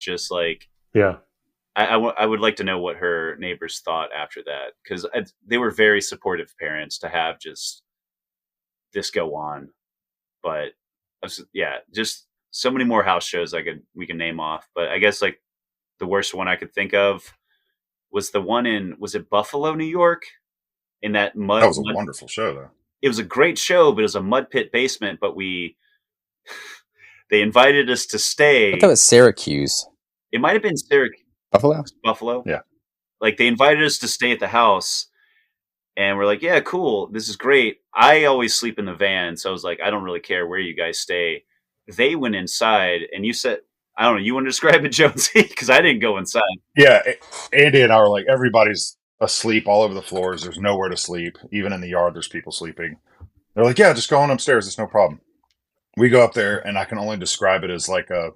just like, Yeah. I would like to know what her neighbors thought after that, because they were very supportive parents to have just this go on. But yeah, just so many more house shows we can name off. But I guess like the worst one I could think of was the one was it Buffalo, New York? In that That was a wonderful show, though. It was a great show, but it was a mud pit basement. But they invited us to stay. I thought it was Syracuse. It might have been Syracuse. Buffalo? Yeah. Like they invited us to stay at the house, and we're like, yeah, cool. This is great. I always sleep in the van. So I was like, I don't really care where you guys stay. They went inside, and you said, I don't know, you want to describe it, Jonesy? Because I didn't go inside. Yeah. Andy and I were like, everybody's asleep all over the floors. There's nowhere to sleep. Even in the yard, there's people sleeping. They're like, yeah, just go on upstairs. It's no problem. We go up there, and I can only describe it as like a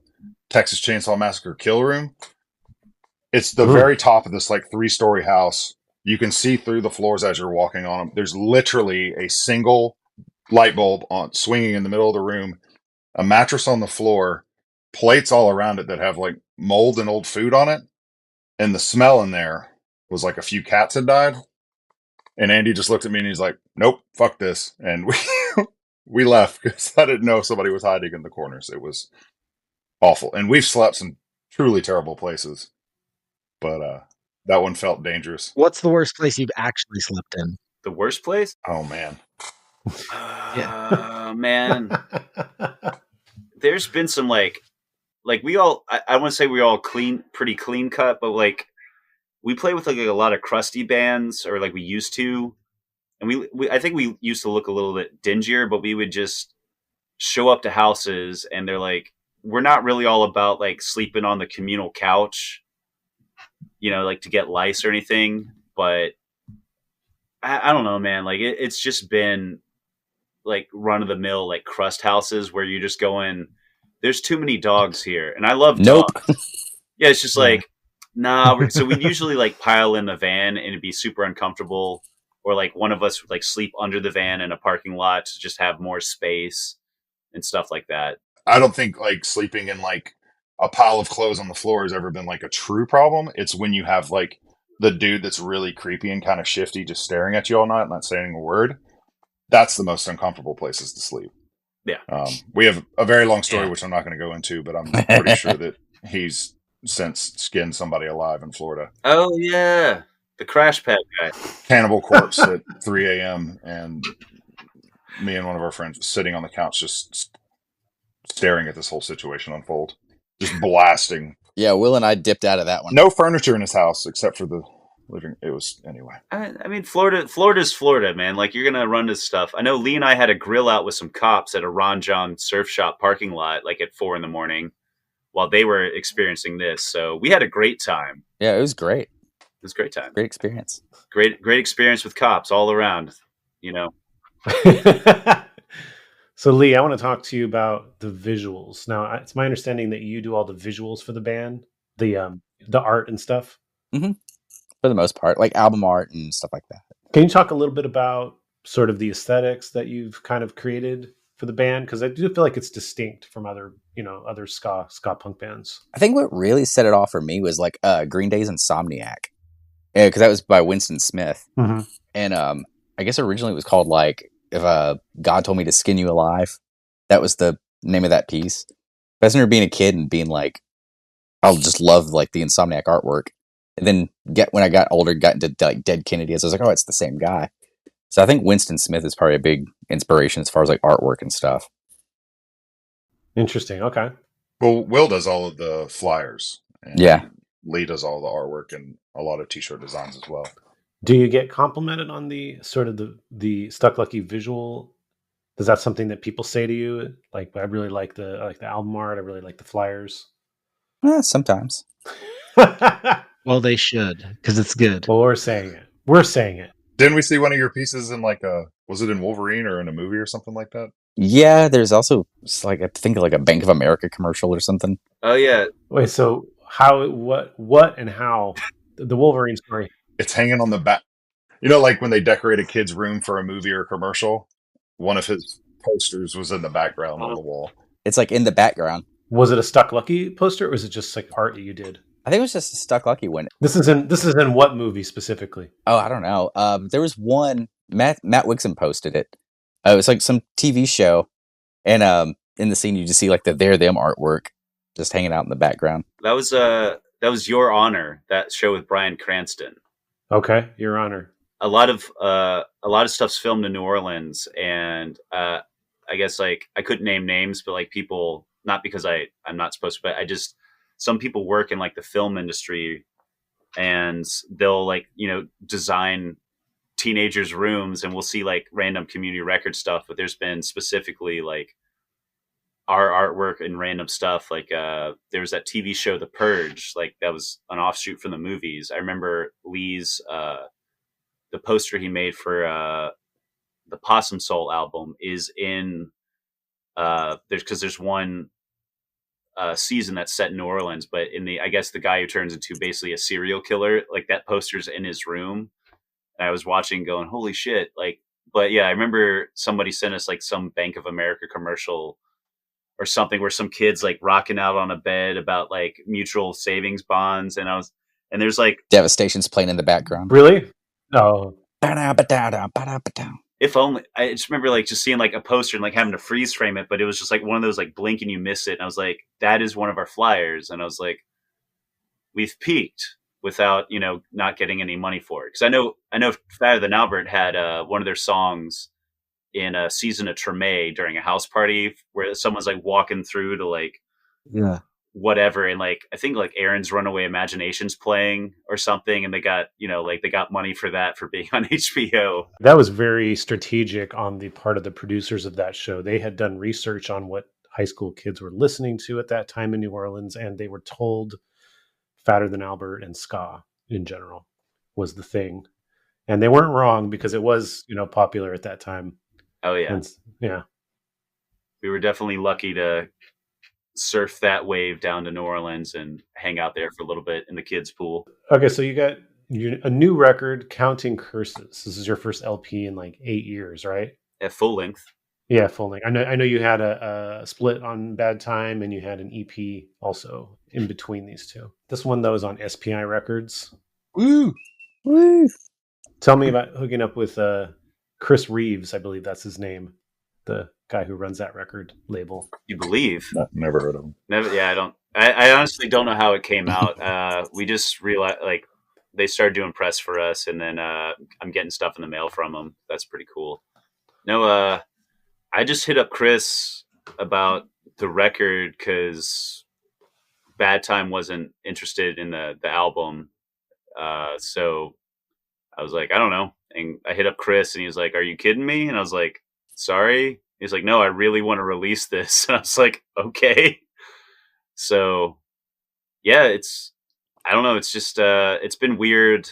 Texas Chainsaw Massacre kill room. It's the very top of this like 3-story house. You can see through the floors as you're walking on them. There's literally a single light bulb swinging in the middle of the room, a mattress on the floor, plates all around it that have like mold and old food on it. And the smell in there was like a few cats had died. And Andy just looked at me and he's like, nope, fuck this. And we left because I didn't know somebody was hiding in the corners. It was awful. And we've slept some truly terrible places. But that one felt dangerous. What's the worst place you've actually slept in? The worst place? Oh, man. Man. There's been some like we all, I want to say we all pretty clean cut, but like we play with like a lot of crusty bands, or like we used to. And I think we used to look a little bit dingier, but we would just show up to houses and they're like, we're not really all about like sleeping on the communal couch, like to get lice or anything. But I don't know, man. Like it's just been like run of the mill, like crust houses where you just go in. There's too many dogs here. And I love dogs. Yeah. It's just like, nah. So we'd usually like pile in the van and it'd be super uncomfortable. Or like one of us would like sleep under the van in a parking lot to just have more space and stuff like that. I don't think like sleeping in like a pile of clothes on the floor has ever been like a true problem. It's when you have like the dude that's really creepy and kind of shifty just staring at you all night, not saying a word. That's the most uncomfortable places to sleep. Yeah. We have a very long story, which I'm not going to go into, but I'm pretty sure that he's since skinned somebody alive in Florida. Oh, yeah. The crash pad guy. Cannibal corpse at 3 a.m. And me and one of our friends was sitting on the couch just staring at this whole situation unfold. Just blasting. Yeah, Will and I dipped out of that one. No furniture in his house except for the living. It was, anyway. I mean, Florida's Florida, man. Like, you're going to run this stuff. I know Lee and I had a grill out with some cops at a Ron John surf shop parking lot, like at 4 a.m. while they were experiencing this. So we had a great time. Yeah, it was great. It was a great time. Great experience. Great experience with cops all around, So Lee, I want to talk to you about the visuals. Now, it's my understanding that you do all the visuals for the band, the art and stuff. Mm-hmm. For the most part, like album art and stuff like that. Can you talk a little bit about sort of the aesthetics that you've kind of created for the band? Because I do feel like it's distinct from other ska punk bands. I think what really set it off for me was like Green Day's Insomniac. Yeah, because that was by Winston Smith. Mm-hmm. And I guess originally it was called like If God Told Me to Skin You Alive. That was the name of that piece. I remember being a kid and being like, I'll just love like the Insomniac artwork. And then when I got older, got into like Dead Kennedys, I was like, oh, it's the same guy. So I think Winston Smith is probably a big inspiration as far as like artwork and stuff. Interesting. Okay. Well, Will does all of the flyers. And yeah. Lee does all the artwork and a lot of t-shirt designs as well. Do you get complimented on the sort of the Stuck Lucky visual? Is that something that people say to you? Like, I really like the album art. I really like the flyers. Sometimes. Well, they should, because it's good. Well, we're saying it. Didn't we see one of your pieces in like was it in Wolverine or in a movie or something like that? Yeah, there's also like I think like a Bank of America commercial or something. Oh yeah. Wait, so what and how the Wolverine story? It's hanging on the back. Like when they decorate a kid's room for a movie or a commercial, one of his posters was in the background on the wall. It's like in the background. Was it a Stuck Lucky poster, or was it just like art that you did? I think it was just a Stuck Lucky one. This is in what movie specifically? Oh, I don't know. There was one. Matt Wixon posted it. It was like some TV show, and in the scene you just see like the They're Them artwork just hanging out in the background. That was Your Honor, that show with Bryan Cranston. Okay, Your Honor. A lot of stuff's filmed in New Orleans, and I guess like I couldn't name names, but like people, not because I'm not supposed to, but I just, some people work in like the film industry, and they'll like, you know, design teenagers' rooms, and we'll see like random community record stuff, but there's been specifically like our artwork and random stuff. Like there was that TV show The Purge, like that was an offshoot from the movies. I remember Lee's the poster he made for the Possum Soul album is in there's one season that's set in New Orleans, but in the, I guess the guy who turns into basically a serial killer, like that poster's in his room. And I was watching going, holy shit. Like, but yeah, I remember somebody sent us like some Bank of America commercial or something where some kids like rocking out on a bed about like mutual savings bonds. And there's like Devastation's playing in the background. Really? Oh. If only, I just remember like just seeing like a poster and like having to freeze frame it, but it was just like one of those like blink and you miss it. And I was like, that is one of our flyers. And I was like, we've peaked without, you know, not getting any money for it. Cause I know Fatter Than Albert had one of their songs in a season of Treme during a house party where someone's like walking through to like, Yeah. whatever. And like, I think like Aaron's Runaway Imagination's playing or something. And they got, you know, like they got money for that for being on HBO. That was very strategic on the part of the producers of that show. They had done research on what high school kids were listening to at that time in New Orleans, and they were told Fatter Than Albert and ska in general was the thing. And they weren't wrong, because it was, you know, popular at that time. Oh yeah. And, yeah. We were definitely lucky to surf that wave down to New Orleans and hang out there for a little bit in the kids' pool. Okay, so you got a new record, Counting Curses. This is your first LP in like 8 years, right? At full length. Yeah, full length. I know you had a split on Bad Time, and you had an EP also in between these two. This one though is on SPI Records. Woo! Woo! Tell me about hooking up with Chris Reeves, I believe that's his name, the guy who runs that record label. You believe? Never heard of him. Never. Yeah, I honestly don't know how it came out. We just realized like they started doing press for us, and then I'm getting stuff in the mail from them. That's pretty cool. No, I just hit up Chris about the record because Bad Time wasn't interested in the album. So I was like, I don't know. And I hit up Chris, and he was like, are you kidding me? And I was like, sorry. He's like, no, I really want to release this. And I was like, okay. So yeah, I don't know. It's just, it's been weird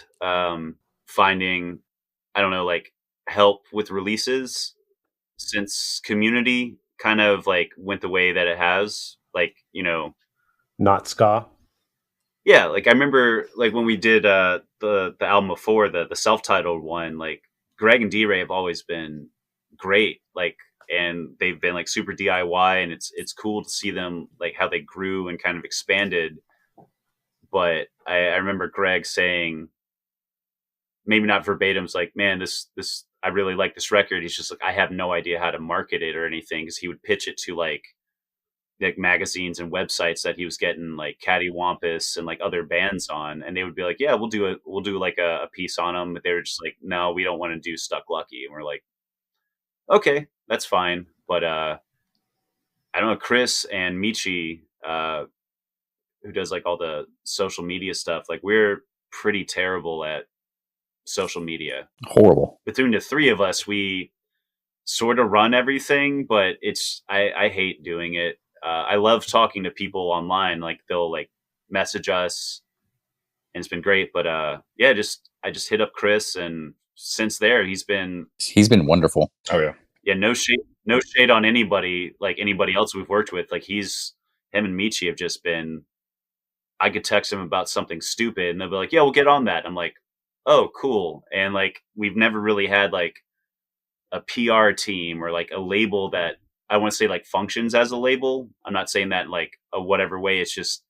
finding, I don't know, like help with releases since Community kind of like went the way that it has. Like, you know, Not ska. yeah, like I remember like when we did the album before, the self-titled one, like Greg and D-Ray have always been great, like, and they've been like super DIY, and it's cool to see them like how they grew and kind of expanded. But I remember Greg saying, maybe not verbatim, it's like, man, this I really like this record. He's just like, I have no idea how to market it or anything, because he would pitch it to like magazines and websites that he was getting like Cattywampus and like other bands on, and they would be like, yeah, we'll do like a piece on them, but they were just like, no, we don't want to do Stuck Lucky. And we're like, okay, that's fine. But I don't know, Chris and Michi, who does like all the social media stuff, like we're pretty terrible at social media. Horrible. Between the three of us, we sort of run everything, but I hate doing it. I love talking to people online. Like they'll like message us, and it's been great. But yeah, I just hit up Chris, and since there, he's been wonderful. Oh yeah. Yeah, no shade on anybody, like anybody else we've worked with. Like him and Michi have just been, I could text him about something stupid, and they'll be like, yeah, we'll get on that. I'm like, oh, cool. And like, we've never really had like a PR team or like a label that I want to say like functions as a label. I'm not saying that in like a whatever way. It's just